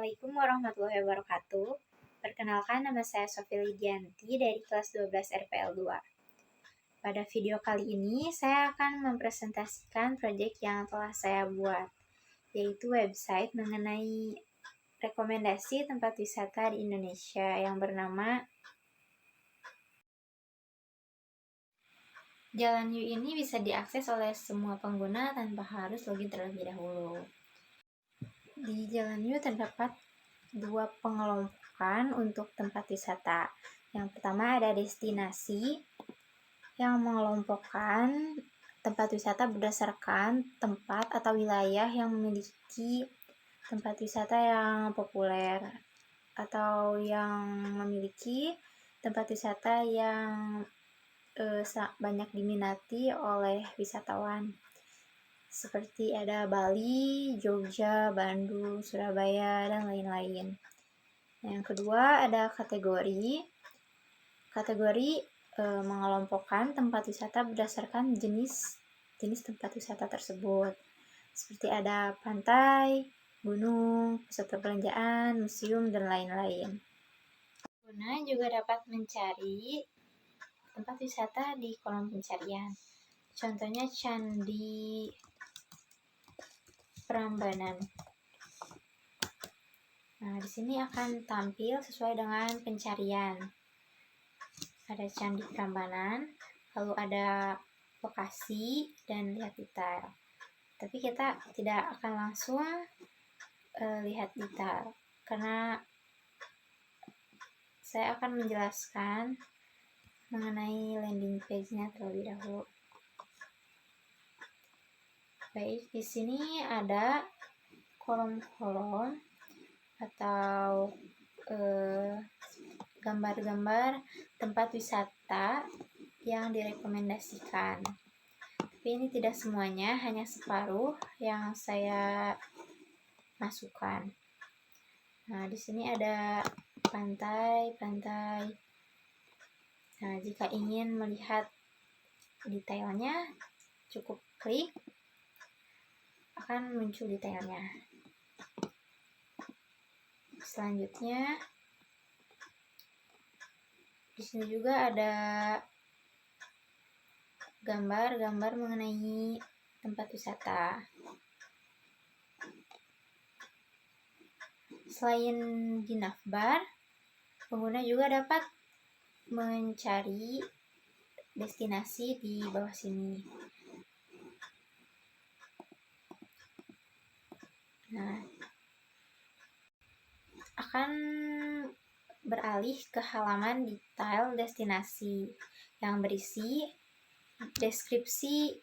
Assalamualaikum warahmatullahi wabarakatuh. Perkenalkan, nama saya Sofie Lidianti dari kelas 12 RPL 2. Pada video kali ini, saya akan mempresentasikan proyek yang telah saya buat, yaitu website mengenai rekomendasi tempat wisata di Indonesia yang bernama Jalan You. Ini bisa diakses oleh semua pengguna tanpa harus login terlebih dahulu. Di Jalan You terdapat dua pengelompokan untuk tempat wisata. Yang pertama ada destinasi yang mengelompokkan tempat wisata berdasarkan tempat atau wilayah yang memiliki tempat wisata yang populer atau yang memiliki tempat wisata yang banyak diminati oleh wisatawan. Seperti ada Bali, Jogja, Bandung, Surabaya, dan lain-lain. Yang kedua ada kategori mengelompokkan tempat wisata berdasarkan jenis tempat wisata tersebut. Seperti ada pantai, gunung, pusat perbelanjaan, museum, dan lain-lain. Pengguna juga dapat mencari tempat wisata di kolom pencarian. Contohnya Candi Prambanan. Nah, di sini akan tampil sesuai dengan pencarian. Ada Candi Prambanan, lalu ada lokasi dan lihat detail. Tapi kita tidak akan langsung lihat detail karena saya akan menjelaskan mengenai landing page-nya terlebih dahulu. Baik, di sini ada kolom-kolom atau gambar-gambar tempat wisata yang direkomendasikan. Tapi ini tidak semuanya, hanya separuh yang saya masukkan. Nah, di sini ada pantai. Nah, jika ingin melihat detailnya, cukup klik, akan muncul detailnya. Selanjutnya, di sini juga ada gambar-gambar mengenai tempat wisata. Selain di navbar, pengguna juga dapat mencari destinasi di bawah sini. Nah, akan beralih ke halaman detail destinasi yang berisi deskripsi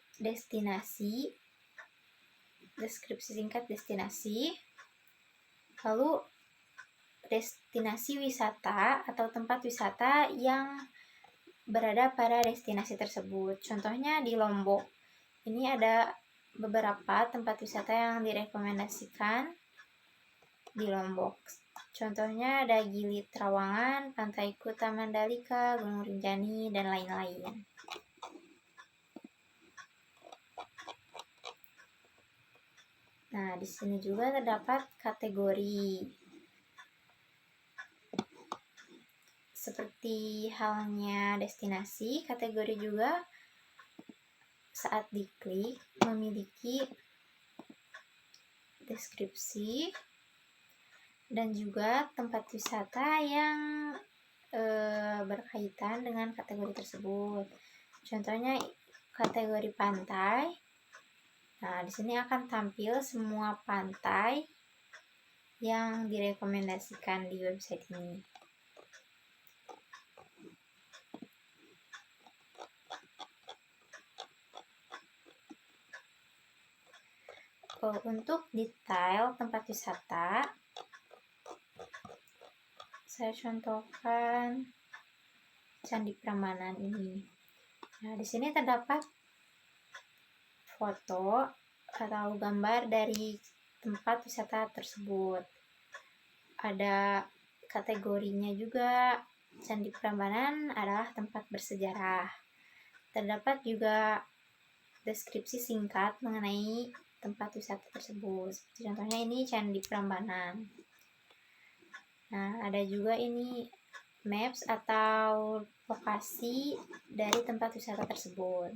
singkat destinasi, lalu destinasi wisata atau tempat wisata yang berada pada destinasi tersebut. Contohnya di Lombok, ini ada beberapa tempat wisata yang direkomendasikan di Lombok. Contohnya ada Gili Trawangan, Pantai Kuta Mandalika, Gunung Rinjani, dan lain-lain. Nah, di sini juga terdapat kategori. Seperti halnya destinasi, kategori juga saat diklik memiliki deskripsi dan juga tempat wisata yang berkaitan dengan kategori tersebut. Contohnya kategori pantai. Nah, di sini akan tampil semua pantai yang direkomendasikan di website ini. Untuk detail tempat wisata, saya contohkan Candi Prambanan ini. Nah, di sini terdapat foto atau gambar dari tempat wisata tersebut. Ada kategorinya juga. Candi Prambanan adalah tempat bersejarah. Terdapat juga deskripsi singkat mengenai tempat wisata tersebut. Contohnya ini Candi Prambanan. Nah, ada juga ini maps atau lokasi dari tempat wisata tersebut.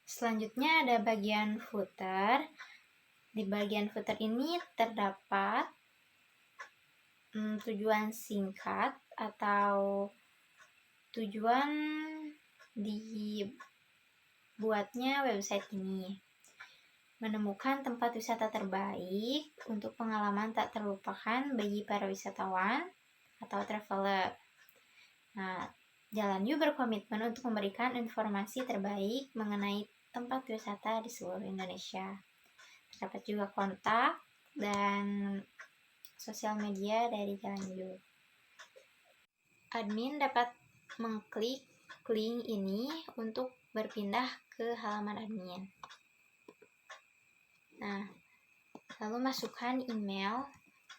Selanjutnya ada bagian footer. Di bagian footer ini terdapat tujuan singkat atau tujuan dibuatnya website ini. Menemukan tempat wisata terbaik untuk pengalaman tak terlupakan bagi para wisatawan atau traveler. Nah, Jalan You berkomitmen untuk memberikan informasi terbaik mengenai tempat wisata di seluruh Indonesia. Terdapat juga kontak dan sosial media dari Jalan You. Admin dapat mengklik link ini untuk berpindah ke halaman admin. Nah, lalu masukkan email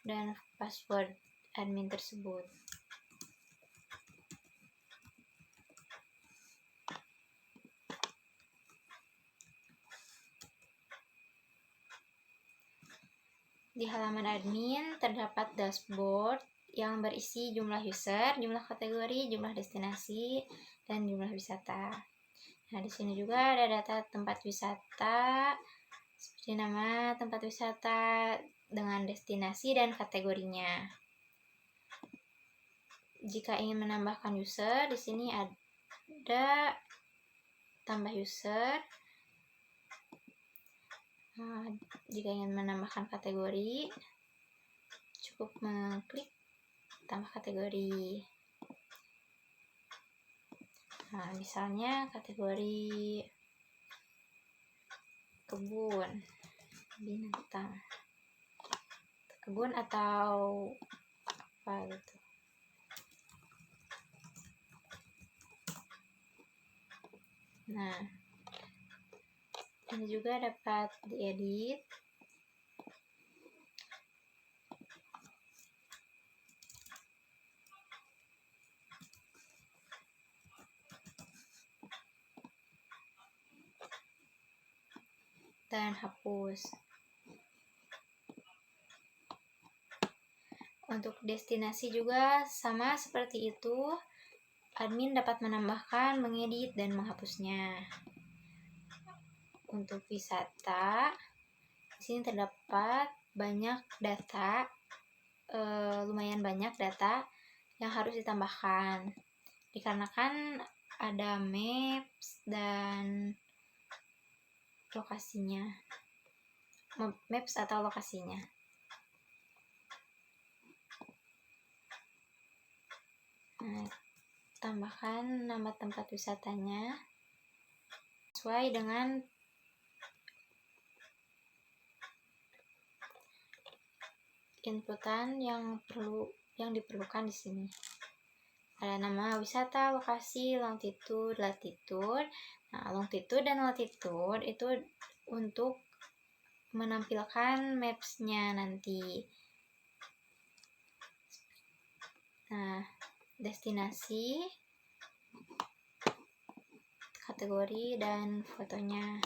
dan password admin tersebut. Di halaman admin terdapat dashboard yang berisi jumlah user, jumlah kategori, jumlah destinasi, dan jumlah wisata. Nah, di sini juga ada data tempat wisata, seperti nama tempat wisata dengan destinasi dan kategorinya. Jika ingin menambahkan user, di sini ada tambah user. Nah, jika ingin menambahkan kategori, cukup mengklik tambah kategori. Nah, misalnya kategori kebun binatang, kebun atau apa gitu. Nah, ini juga dapat diedit. Dan hapus. Untuk destinasi juga sama seperti itu. Admin dapat menambahkan, mengedit, dan menghapusnya. Untuk wisata, di sini terdapat banyak data, lumayan banyak data yang harus ditambahkan. Dikarenakan ada maps dan lokasinya, maps atau lokasinya. Nah, tambahkan nama tempat wisatanya sesuai dengan inputan yang diperlukan di sini. Ada nama wisata, lokasi, longitude, latitude. Nah, longitude dan latitude itu untuk menampilkan maps-nya nanti. Nah, destinasi, kategori, dan fotonya.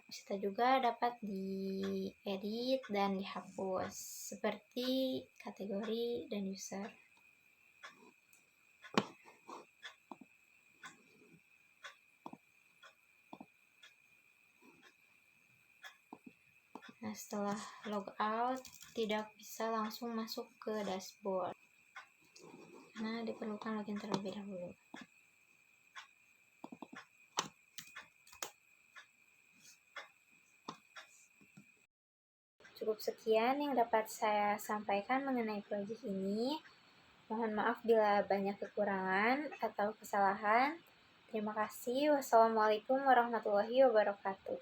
Wisata juga dapat diedit dan dihapus, seperti kategori dan user. Nah, setelah logout, tidak bisa langsung masuk ke dashboard. Nah, diperlukan login terlebih dahulu. Cukup sekian yang dapat saya sampaikan mengenai proyek ini. Mohon maaf bila banyak kekurangan atau kesalahan. Terima kasih. Wassalamualaikum warahmatullahi wabarakatuh.